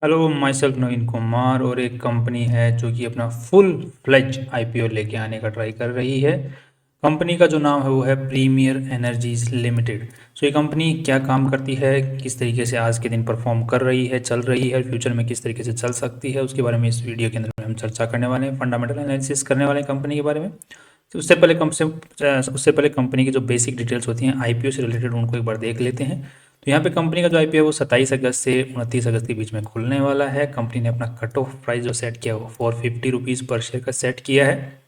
Hello, my self नवीन कुमार। और एक company है जो कि अपना फुल फ्लेज आईपीओ लेके आने का ट्राई कर रही है। कंपनी का जो नाम है वो है प्रीमियर एनर्जीज लिमिटेड। सो ये कंपनी क्या काम करती है, किस तरीके से आज के दिन परफॉर्म कर रही है, चल रही है, फ्यूचर में किस तरीके से चल सकती है, उसके बारे में इस वीडियो के अंदर में हम चर्चा करने वाले हैं। फंडामेंटल एनालिसिस करने वाले हैं कंपनी के बारे में। तो उससे पहले कंपनी की जो बेसिक डिटेल्स होती हैं आईपीओ से रिलेटेड, उनको एक बार देख लेते हैं। तो यहाँ पे कंपनी का जो आईपीओ है वो 27 अगस्त से 29 अगस्त के बीच में खुलने वाला है। कंपनी ने अपना कट ऑफ प्राइस जो सेट किया वो ₹450 पर शेयर का सेट किया है।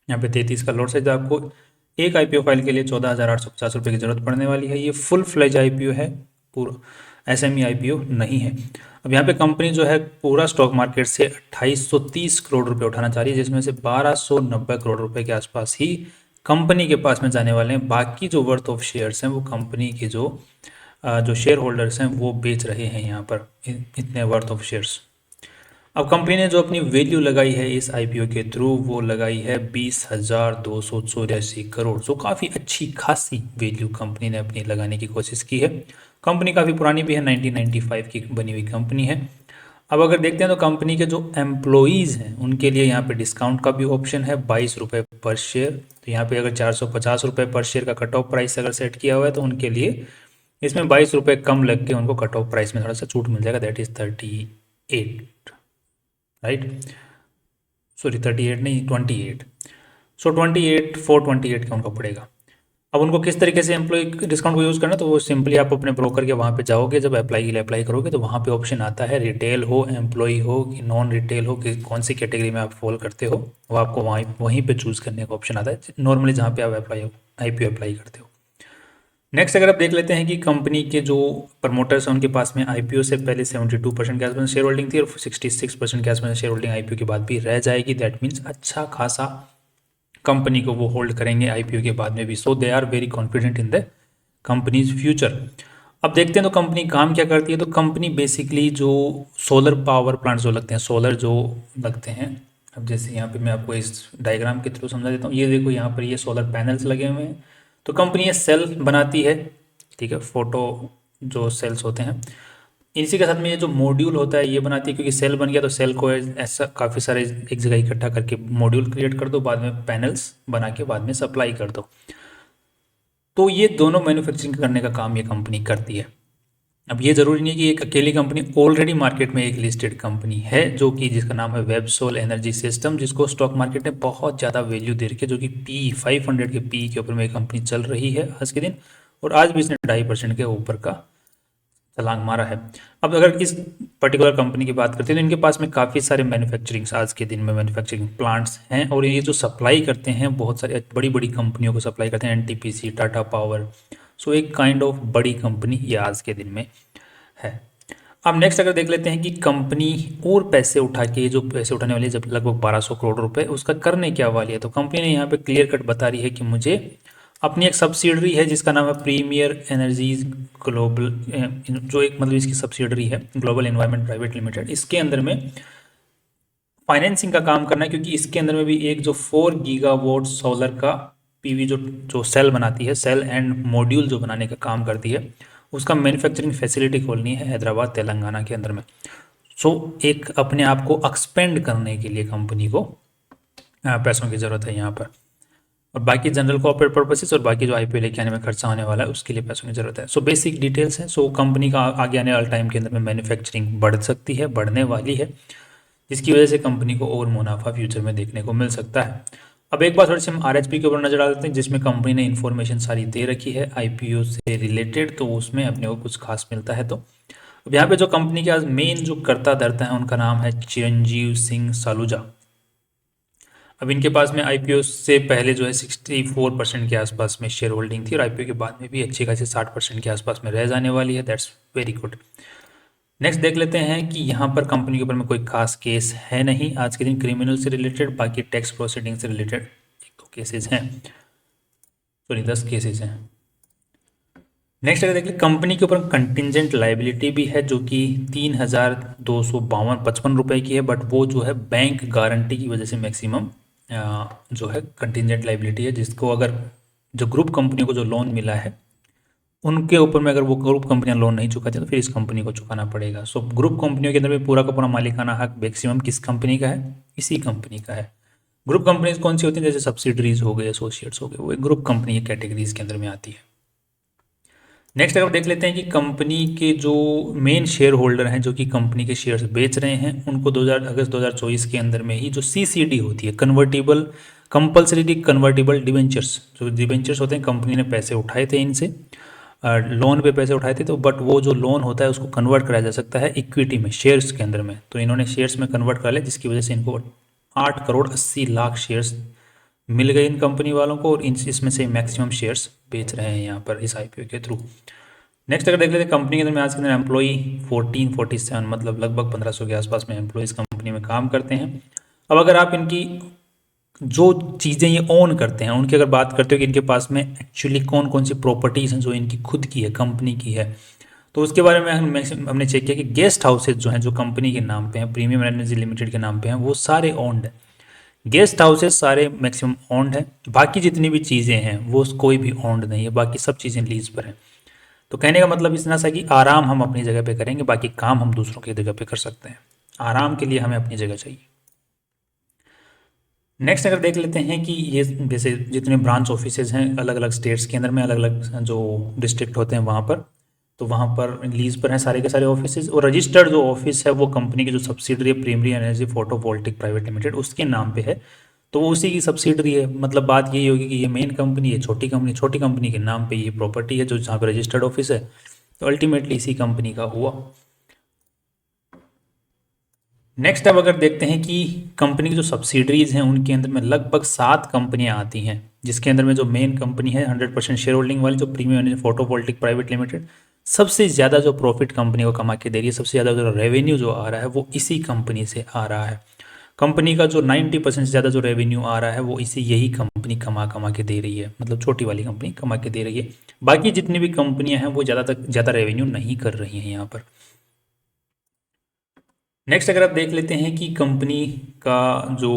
यहाँ पे 33 का लॉट साइज। आपको एक आईपीओ फाइल के लिए ₹14,850 की जरूरत पड़ने वाली है। ये फुल फ्लेज आईपीओ है, पूरा एसएमई आईपीओ नहीं है। अब यहाँ पे कंपनी जो है पूरा स्टॉक मार्केट से 2830 करोड़ रुपए उठाना चाह रही है, जिसमें से 1290 करोड़ रुपए के आसपास ही कंपनी के पास में जाने वाले हैं। बाकी जो वर्थ ऑफ शेयर्स हैं वो कंपनी के जो शेयर होल्डर्स हैं वो बेच रहे हैं यहाँ पर इतने वर्थ ऑफ शेयर्स। अब कंपनी ने जो अपनी वैल्यू लगाई है इस आईपीओ के थ्रू वो लगाई है 20,284 करोड़। सो काफ़ी अच्छी खासी वैल्यू कंपनी ने अपनी लगाने की कोशिश की है। कंपनी काफ़ी पुरानी भी है, 1995 की बनी हुई कंपनी है। अब अगर देखते हैं तो कंपनी के जो एम्प्लॉयज़ हैं उनके लिए यहाँ पे डिस्काउंट का भी ऑप्शन है, ₹22 पर शेयर। तो यहाँ पे अगर ₹450 पर शेयर का कट ऑफ प्राइस अगर सेट किया हुआ है तो उनके लिए इसमें ₹22 कम लग के उनको कट ऑफ प्राइस में थोड़ा सा छूट मिल जाएगा, दैट इज़ 38, राइट। सॉरी 38 नहीं, 28। सो 28 428 का उनको पड़ेगा। अब उनको किस तरीके से एम्प्लॉय डिस्काउंट को यूज़ करना, तो वो सिंपली आप अपने ब्रोकर के वहाँ पे जाओगे, जब अप्लाई के लिए अप्लाई करोगे तो वहाँ पे ऑप्शन आता है रिटेल हो, एम्प्लॉय हो कि नॉन रिटेल हो, कि कौन सी कैटेगरी में आप फॉल करते हो, वो आपको वहीं पे चूज़ करने का ऑप्शन आता है नॉर्मली जहाँ पे आप आईपीओ अप्लाई करते हो। नेक्स्ट अगर आप देख लेते हैं कि कंपनी के जो प्रमोटर्स हैं उनके पास में आईपीओ से पहले 72% के आसपास शेयर होल्डिंग थी और 66% के आसपास शेयर होल्डिंग आईपीओ के बाद भी रह जाएगी। दैट मीन्स अच्छा खासा कंपनी को वो होल्ड करेंगे आईपीओ के बाद में भी। So they are very confident in the company's future. अब देखते हैं तो कंपनी काम क्या करती है। तो कंपनी बेसिकली जो सोलर पावर प्लांट जो लगते हैं, सोलर जो लगते हैं, अब जैसे यहाँ पे मैं आपको इस डायग्राम के थ्रू समझा देता हूँ। ये देखो यहाँ पर ये सोलर पैनल्स लगे हुए हैं। तो कंपनी ये सेल बनाती है, ठीक है, फोटो जो सेल्स होते हैं। इसी के साथ में ये जो मॉड्यूल होता है ये बनाती है, क्योंकि सेल बन गया तो सेल को ऐसा काफ़ी सारे एक जगह इकट्ठा करके मॉड्यूल क्रिएट कर दो, बाद में पैनल्स बना के बाद में सप्लाई कर दो। तो ये दोनों मैन्युफैक्चरिंग करने का काम ये कंपनी करती है। अब ये जरूरी नहीं कि एक अकेली कंपनी, ऑलरेडी मार्केट में एक लिस्टेड कंपनी है जो कि जिसका नाम है वेबसोल एनर्जी सिस्टम, जिसको स्टॉक मार्केट ने बहुत ज़्यादा वैल्यू दे रखी है, जो कि पी 500 के पी के ऊपर में कंपनी चल रही है आज के दिन। और आज भी इसने 2.5% के ऊपर का छलांग मारा है। अब अगर इस पर्टिकुलर कंपनी की बात करते हैं तो इनके पास में काफ़ी सारे मैन्युफैक्चरिंग आज के दिन में मैन्युफैक्चरिंग प्लांट्स हैं, और ये जो सप्लाई करते हैं बहुत सारी बड़ी बड़ी कंपनियों को सप्लाई करते हैं, एनटीपीसी, टाटा पावर। सो एक काइंड ऑफ बड़ी कंपनी ये आज के दिन में है। अब नेक्स्ट अगर देख लेते हैं कि कंपनी और पैसे उठा के, जो पैसे उठाने वाली है जब लगभग 1200 करोड़ रुपए, उसका करने क्या वाली है। तो कंपनी ने यहाँ पे क्लियर कट बता रही है कि मुझे अपनी एक सब्सिडरी है जिसका नाम है प्रीमियर एनर्जीज ग्लोबल, जो एक मतलब इसकी सब्सिडरी है ग्लोबल एनवायरनमेंट प्राइवेट लिमिटेड, इसके अंदर में फाइनेंसिंग का काम करना है। क्योंकि इसके अंदर में भी एक जो 4 गीगावाट सोलर का पीवी जो जो सेल बनाती है, सेल एंड मॉड्यूल जो बनाने का काम करती है, उसका मैन्युफैक्चरिंग फैसिलिटी खोलनी है हैदराबाद तेलंगाना के अंदर में। सो एक अपने आप को एक्सपेंड करने के लिए कंपनी को पैसों की ज़रूरत है यहाँ पर, और बाकी जनरल कॉर्पोरेट पर्पसेस और बाकी जो आईपीओ लेके आने में खर्चा होने वाला है उसके लिए पैसों की ज़रूरत है। सो बेसिक डिटेल्स हैं। सो कंपनी का आगे आने वाले टाइम के अंदर में मैन्युफैक्चरिंग बढ़ सकती है, बढ़ने वाली है, जिसकी वजह से कंपनी को और मुनाफा फ्यूचर में देखने को मिल सकता है। अब एक बार थोड़ी सी हम आरएचपी के ऊपर नजर डाल देते हैं, जिसमें कंपनी ने इन्फॉर्मेशन सारी दे रखी है आईपीओ से रिलेटेड, तो उसमें अपने को कुछ खास मिलता है। तो अब यहाँ पे जो कंपनी के आज मेन जो करता धरता है उनका नाम है चिरंजीव सिंह सालूजा। अब इनके पास में आईपीओ से पहले जो है 64% के आसपास में शेयर होल्डिंग थी, और आईपीओ के बाद में भी अच्छी खासी 60% के आसपास में रह जाने वाली है। That's very good. नेक्स्ट देख लेते हैं कि यहाँ पर कंपनी के ऊपर में कोई खास केस है नहीं आज के दिन क्रिमिनल से रिलेटेड, बाकी टैक्स प्रोसीडिंग से रिलेटेड 1-2 केसेस हैं, सॉरी 10 केसेस हैं। नेक्स्ट अगर देख लें कंपनी के ऊपर कंटिजेंट लाइबिलिटी भी है, जो कि 3,252.55 रुपए की है, बट वो जो है बैंक गारंटी की वजह से मैक्सिमम जो है कंटिजेंट लाइबिलिटी है, जिसको अगर जो ग्रुप कंपनी को जो लोन मिला है उनके ऊपर में अगर वो ग्रुप कंपनियां लोन नहीं चुकाती तो फिर इस कंपनी को चुकाना पड़ेगा। सो ग्रुप कंपनियों के अंदर में पूरा का पूरा मालिकाना हक मैक्सिमम किस कंपनी का है? इसी कंपनी का है। ग्रुप कंपनीज कौन सी होती हैं? जैसे सब्सिडरीज हो गए, एसोसिएट्स हो गए, वो एक ग्रुप कंपनी के कैटेगरीज के अंदर में आती है। नेक्स्ट अगर देख लेते हैं कि कंपनी के जो मेन शेयर होल्डर हैं जो कि कंपनी के शेयर्स बेच रहे हैं, उनको 2000 अगस्त 2024 के अंदर में ही जो सीसीडी होती है, कन्वर्टिबल कंपल्सरी कन्वर्टिबल डिवेंचर्स, जो डिवेंचर्स होते हैं, कंपनी ने पैसे उठाए थे इनसे, लोन पे पैसे उठाए थे, तो बट वो जो लोन होता है उसको कन्वर्ट कराया जा सकता है इक्विटी में, शेयर्स के अंदर में। तो इन्होंने शेयर्स में कन्वर्ट कर लिया, जिसकी वजह से इनको 8,80,00,000 शेयर्स मिल गए इन कंपनी वालों को, और इसमें से मैक्सिमम शेयर्स बेच रहे हैं यहाँ पर इस आईपीओ के थ्रू। नेक्स्ट अगर देख लेते हैं कंपनी के अंदर में आज के अंदर एम्प्लॉई 1447, मतलब लगभग 1500 के आसपास में एम्प्लॉयज़ कंपनी में काम करते हैं। अब अगर आप इनकी जो चीज़ें ये ओन करते हैं उनकी अगर बात करते हो कि इनके पास में एक्चुअली कौन कौन सी प्रॉपर्टीज़ हैं जो इनकी खुद की है, कंपनी की है, तो उसके बारे में हमने चेक किया कि गेस्ट हाउसेज जो हैं जो कंपनी के नाम पे हैं, प्रीमियम एनर्जी लिमिटेड के नाम पे हैं, वो सारे ओन्ड हैं। गेस्ट हाउसेज सारे मैक्सिमम ओन्ड हैं। बाकी जितनी भी चीज़ें हैं वो कोई भी ओन्ड नहीं है, बाकी सब चीज़ें लीज पर हैं। तो कहने का मतलब इतना सा कि आराम हम अपनी जगह पे करेंगे, बाकी काम हम दूसरों की जगह पे कर सकते हैं। आराम के लिए हमें अपनी जगह चाहिए। नेक्स्ट अगर देख लेते हैं कि ये जैसे जितने ब्रांच ऑफिसेज हैं अलग अलग स्टेट्स के अंदर में, अलग अलग जो डिस्ट्रिक्ट होते हैं वहाँ पर, तो वहाँ पर लीज पर हैं सारे के सारे ऑफिसेज, और रजिस्टर्ड जो ऑफिस है वो कंपनी की जो सब्सिडरी है Premier Energy Photovoltaic Private Limited, उसके नाम पे है, तो वो उसी की सब्सिडरी है। मतलब बात यही होगी कि ये मेन कंपनी है, छोटी कंपनी के नाम पे ये प्रॉपर्टी है जो जहाँ पे रजिस्टर्ड ऑफिस है, तो अल्टीमेटली इसी कंपनी का हुआ। नेक्स्ट अब अगर देखते हैं कि कंपनी की जो सब्सिडरीज हैं उनके अंदर में लगभग 7 कंपनियां आती हैं, जिसके अंदर में जो मेन कंपनी है 100% शेयर होल्डिंग वाली जो premium energy Photovoltaic Private limited, सबसे ज़्यादा जो प्रॉफिट कंपनी को कमा के दे रही है, सबसे ज़्यादा जो रेवेन्यू जो आ रहा है वो इसी कंपनी से आ रहा है। कंपनी का जो 90% से ज़्यादा जो रेवेन्यू आ रहा है वो इसी यही कंपनी कमा के दे रही है, मतलब छोटी वाली कंपनी कमा के दे रही है। बाकी जितनी भी कंपनियां हैं वो ज़्यादा रेवेन्यू नहीं कर रही हैं यहाँ पर। नेक्स्ट अगर आप देख लेते हैं कि कंपनी का जो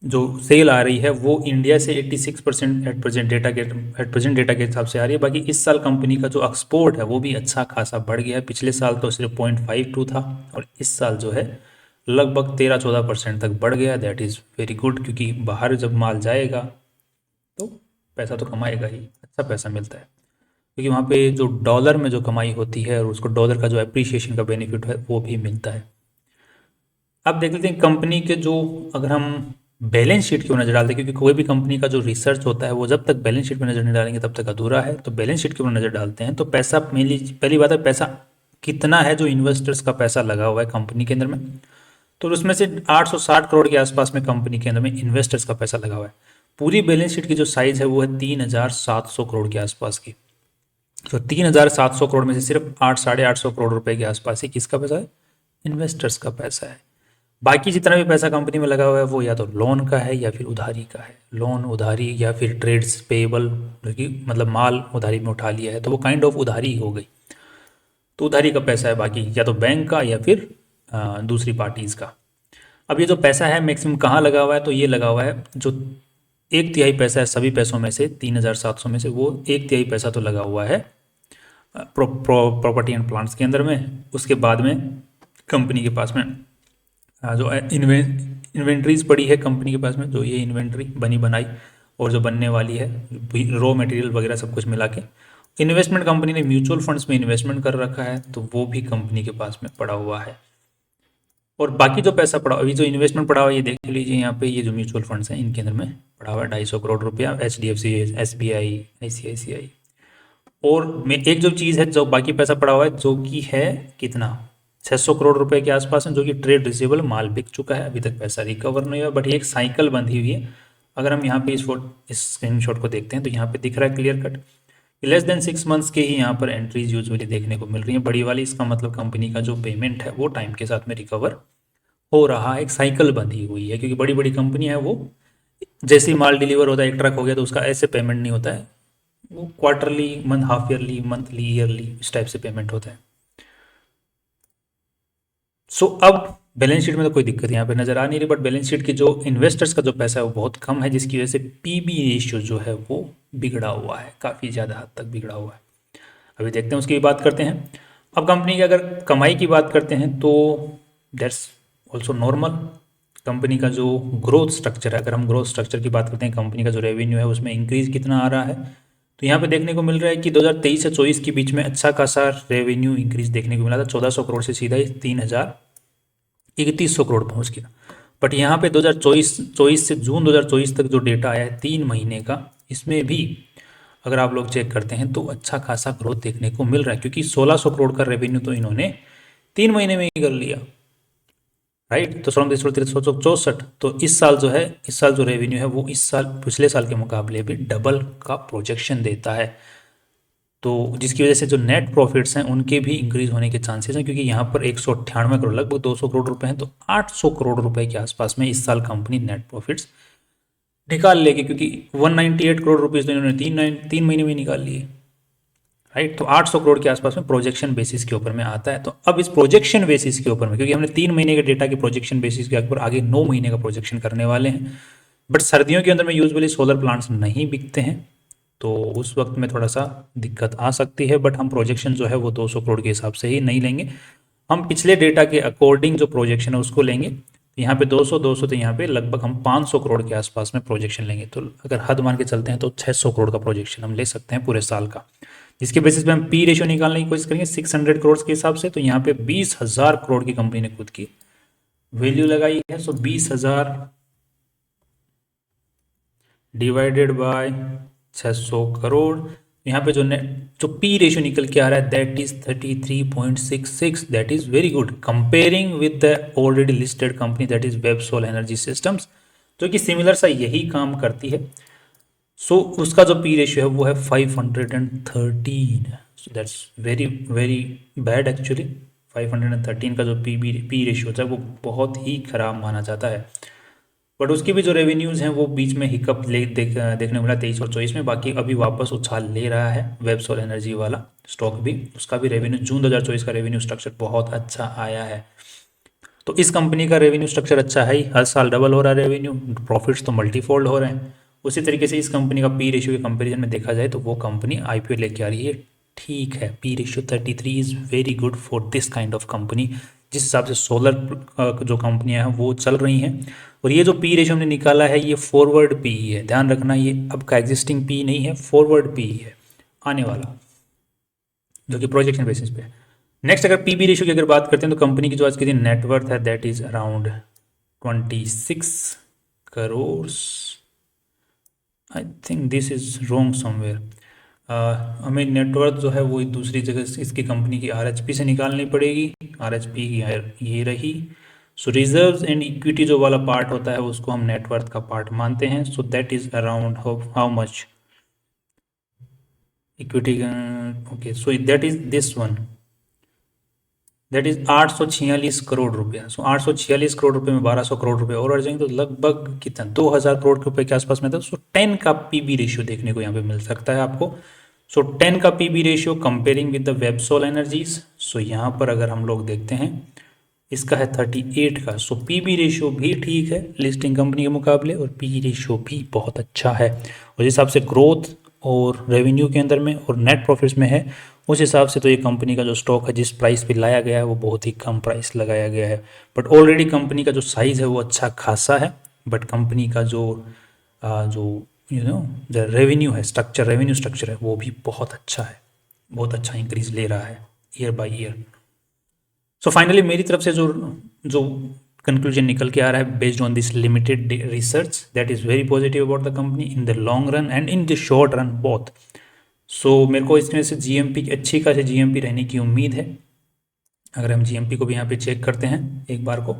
जो सेल आ रही है वो इंडिया से 86% एट प्रेजेंट डेटा के हिसाब से आ रही है। बाकी इस साल कंपनी का जो एक्सपोर्ट है वो भी अच्छा खासा बढ़ गया है। पिछले साल तो सिर्फ 0.52 था और इस साल जो है लगभग 13-14% तक बढ़ गया। दैट इज़ वेरी गुड, क्योंकि बाहर जब माल जाएगा तो पैसा तो कमाएगा ही, अच्छा पैसा मिलता है, क्योंकि वहाँ पे जो डॉलर में जो कमाई होती है और उसको डॉलर का जो एप्रिसिएशन का बेनिफिट है वो भी मिलता है। अब देख लेते हैं कंपनी के जो, अगर हम बैलेंस शीट की ओर नजर डालते हैं, क्योंकि कोई भी कंपनी का जो रिसर्च होता है वो जब तक बैलेंस शीट में नजर नहीं डालेंगे तब तक अधूरा है। तो बैलेंस शीट की ओर नजर डालते हैं तो पैसा मेनली, पहली बात है पैसा कितना है जो इन्वेस्टर्स का पैसा लगा हुआ है कंपनी के अंदर में, तो उसमें से 860 करोड़ के आसपास में कंपनी के अंदर में इन्वेस्टर्स का पैसा लगा हुआ है। पूरी बैलेंस शीट की जो साइज है वो है 3,700 करोड़ के आसपास की। तो 3,700 करोड़ में से सिर्फ 800-850 करोड़ रुपए के आसपास ही किसका पैसा है? इन्वेस्टर्स का पैसा है। बाकी जितना भी पैसा कंपनी में लगा हुआ है वो या तो लोन का है या फिर उधारी का है। लोन, उधारी या फिर ट्रेड्स पेबल, मतलब माल उधारी में उठा लिया है तो वो काइंड ऑफ उधारी हो गई, तो उधारी का पैसा है। बाकी या तो बैंक का या फिर दूसरी पार्टीज़ का। अब ये जो पैसा है मैक्सिमम कहाँ लगा हुआ है? तो ये लगा हुआ है जो 1/3 पैसा है सभी पैसों में से, 3,700 में से वो 1/3 पैसा तो लगा हुआ है प्रॉपर्टी एंड प्लांट्स के अंदर में। उसके बाद में कंपनी के पास में जो इन्वेंट्रीज पड़ी है कंपनी के पास में, जो ये इन्वेंट्री बनी बनाई और जो बनने वाली है, रॉ मटेरियल वगैरह सब कुछ मिला के। इन्वेस्टमेंट कंपनी ने म्यूचुअल फंड्स में इन्वेस्टमेंट कर रखा है तो वो भी कंपनी के पास में पड़ा हुआ है। और बाकी जो पैसा पड़ा, अभी जो इन्वेस्टमेंट पड़ा हुआ है ये देख लीजिए यहाँ पे, ये जो म्यूचुअल फंड्स हैं इनके अंदर में पड़ा हुआ है 250 करोड़ रुपया, HDFC, SBI, ICICI। और में एक जो चीज़ है जो बाकी पैसा पड़ा हुआ है जो कि है कितना, 600 करोड़ रुपए के आसपास है, जो कि ट्रेड रिसीवेबल माल बिक चुका है, अभी तक पैसा रिकवर नहीं हुआ, बट ये एक साइकिल बंधी हुई है। अगर हम यहाँ पे इस स्क्रीनशॉट को देखते हैं तो यहाँ पे दिख रहा है clear cut, less than 6 months के ही यहाँ पर एंट्रीज यूजुअली देखने को मिल रही है बड़ी वाली। इसका मतलब कंपनी का जो पेमेंट है वो टाइम के साथ में रिकवर हो रहा है, एक साइकिल बंधी हुई है। क्योंकि बड़ी बड़ी कंपनी है वो जैसे ही माल डिलीवर होता है, एक ट्रक हो गया तो उसका ऐसे पेमेंट नहीं होता है, वो quarterly, half yearly, monthly, yearly, इस टाइप से पेमेंट होता है। सो अब बैलेंस शीट में तो कोई दिक्कत यहाँ पे नजर आ नहीं रही, बट बैलेंस शीट की जो इन्वेस्टर्स का जो पैसा है वो बहुत कम है, जिसकी वजह से पीबी रेशियो जो है वो बिगड़ा हुआ है, काफ़ी ज़्यादा हद तक बिगड़ा हुआ है। अभी देखते हैं, उसकी भी बात करते हैं। अब कंपनी की अगर कमाई की बात करते हैं तो दैट्स ऑल्सो नॉर्मल। कंपनी का जो ग्रोथ स्ट्रक्चर है, अगर हम ग्रोथ स्ट्रक्चर की बात करते हैं, कंपनी का जो रेवेन्यू है उसमें इंक्रीज कितना आ रहा है, तो यहाँ पे देखने को मिल रहा है कि 2023 से 24 के बीच में अच्छा खासा रेवेन्यू इंक्रीज देखने को मिला था। 1400 करोड़ से सीधा 3100 करोड़ पहुंच गया। बट यहाँ पे 2024 से जून 2024 तक जो डेटा आया है 3 महीने का, इसमें भी अगर आप लोग चेक करते हैं तो अच्छा खासा ग्रोथ देखने को मिल रहा है, क्योंकि 1600 करोड़ का रेवेन्यू तो इन्होंने 3 महीने में ही कर लिया, राइट। तो 364, तो इस साल जो है, इस साल जो रेवेन्यू है वो इस साल पिछले साल के मुकाबले भी डबल का प्रोजेक्शन देता है। तो जिसकी वजह से जो नेट प्रॉफिट्स हैं उनके भी इंक्रीज होने के चांसेस हैं, क्योंकि यहाँ पर 198 करोड़, लगभग 200 करोड़ रुपए हैं, तो 800 करोड़ रुपए के आसपास में इस साल कंपनी नेट प्रॉफिट्स निकाल लेगी, क्योंकि 198 करोड़ रुपीज़ तो इन्होंने तीन महीने में निकाल लिए, राइट। तो 800 करोड़ के आसपास में प्रोजेक्शन बेसिस के ऊपर में आता है। तो अब इस प्रोजेक्शन बेसिस के ऊपर में, क्योंकि हमने 3 महीने के डेटा के प्रोजेक्शन बेसिस के ऊपर आगे 9 महीने का प्रोजेक्शन करने वाले हैं, बट सर्दियों के अंदर में यूजुअली सोलर प्लांट्स नहीं बिकते हैं, तो उस वक्त में थोड़ा सा दिक्कत आ सकती है। बट हम प्रोजेक्शन जो है वो 200 करोड़ के हिसाब से ही नहीं लेंगे, हम पिछले डेटा के अकॉर्डिंग जो प्रोजेक्शन है उसको लेंगे। यहाँ पे 200 तो यहाँ पे लगभग हम 500 करोड़ के आसपास में प्रोजेक्शन लेंगे। तो अगर हद मान के चलते हैं तो 600 करोड़ का प्रोजेक्शन हम ले सकते हैं पूरे साल का, जिसके बेसिस पे हम पी रेशियो निकालने की कोशिश करेंगे 600 करोड़ के हिसाब से। तो यहाँ पे 20,000 करोड़ की कंपनी ने खुद की वैल्यू लगाई है। सो 20,000 डिवाइडेड बाय 600 करोड़, यहाँ पे जो पी रेशियो निकल के आ रहा है that is 33.66। That is very good comparing with the already listed company that is Websol energy systems, जो कि सिमिलर सा यही काम करती है। सो उसका जो पी रेशियो है वो है 513। So that's very very bad actually. 513 का जो पी रेशियो होता है वो बहुत ही खराब माना जाता है। बट उसकी भी जो रेवेन्यूज़ हैं वो बीच में हिकअप देखने को मिला 23 और 24 में। बाकी अभी वापस उछाल ले रहा है वेबसोल एनर्जी वाला स्टॉक भी, उसका भी रेवेन्यू जून 2024 का रेवेन्यू स्ट्रक्चर बहुत अच्छा आया है। तो इस कंपनी का रेवेन्यू स्ट्रक्चर अच्छा है ही, हर साल डबल हो रहा है रेवेन्यू, प्रॉफिट्स तो मल्टीफोल्ड हो रहे हैं। उसी तरीके से इस कंपनी का पी रेशियो के कंपेरिजन में देखा जाए तो वो कंपनी आईपीओ लेके आ रही है, ठीक है। P ratio 33 is very good for this kind of company, जिस हिसाब से सोलर जो कंपनियां हैं वो चल रही हैं। और ये जो पी रेशियो हमने निकाला है ये फॉरवर्ड पी है, ध्यान रखना, ये अब का एग्जिस्टिंग पी नहीं है, फॉरवर्ड पी है आने वाला, जो कि प्रोजेक्शन बेसिस पे। नेक्स्ट अगर पीबी रेशियो की अगर बात करते हैं तो कंपनी की जो आज के दिन नेटवर्थ है that is around 26 crore. I think this is wrong somewhere. हमें नेटवर्थ जो है वो दूसरी जगह इसकी कंपनी की आरएचपी से निकालनी पड़ेगी। आरएचपी की ये रही। सो रिजर्व्स एंड इक्विटी जो वाला पार्ट होता है उसको हम नेटवर्थ का पार्ट मानते हैं। So that is around how much equity, okay, so that is this one, that is 846 crore रुपया। सो 846 करोड़ रुपए में 1200 करोड़ रुपए और आ जाएंगे तो लगभग कितना 2000 करोड़ रुपए के आसपास में था। सो 10 का पीबी रेशियो देखने को यहाँ पे मिल सकता है आपको। सो 10 का PB ratio comparing with the Websol energies. So यहाँ पर अगर हम लोग देखते हैं इसका है 38 का। सो पीबी रेशियो भी ठीक है लिस्टिंग कंपनी के मुकाबले, और पी रेशियो भी बहुत अच्छा है। और जिस हिसाब से ग्रोथ और रेवेन्यू के अंदर में और नेट प्रॉफिट्स में है उस हिसाब से तो ये कंपनी का जो स्टॉक है जिस प्राइस पे लाया गया है वो बहुत ही कम प्राइस लगाया गया है। बट ऑलरेडी कंपनी का जो साइज़ है वो अच्छा खासा है। बट कंपनी का जो जो रेवेन्यू है स्ट्रक्चर, रेवेन्यू स्ट्रक्चर है वो भी बहुत अच्छा है, बहुत अच्छा इंक्रीज ले रहा है year by year. So finally मेरी तरफ से जो कंक्लूजन निकल के आ रहा है based on this limited research that is very positive about the company in the long run and in the short run both. So मेरे को इसमें से जीएमपी की अच्छी खासी जीएमपी रहने की उम्मीद है। अगर हम जीएमपी को भी यहाँ पे चेक करते हैं एक बार को,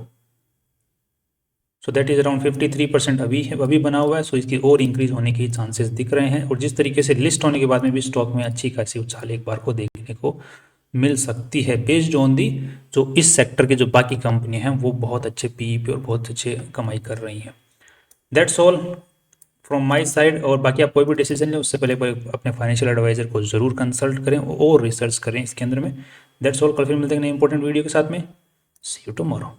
सो दैट इज़ अराउंड 53% अभी बना हुआ है। सो इसकी और इंक्रीज होने के चांसेस दिख रहे हैं, और जिस तरीके से लिस्ट होने के बाद में भी स्टॉक में अच्छी खासी उछाल एक बार को देखने को मिल सकती है बेस्ड ऑन दी जो इस सेक्टर के जो बाकी कंपनियां हैं वो बहुत अच्छे पीईपी और बहुत अच्छे कमाई कर रही हैं। That's all from my side. और बाकी आप कोई भी डिसीजन लें उससे पहले अपने फाइनेंशियल एडवाइजर को जरूर कंसल्ट करें और रिसर्च करें इसके अंदर में। That's all. कल फिर मिलते हैं नई इंपॉर्टेंट वीडियो के साथ में। सी यू टुमारो।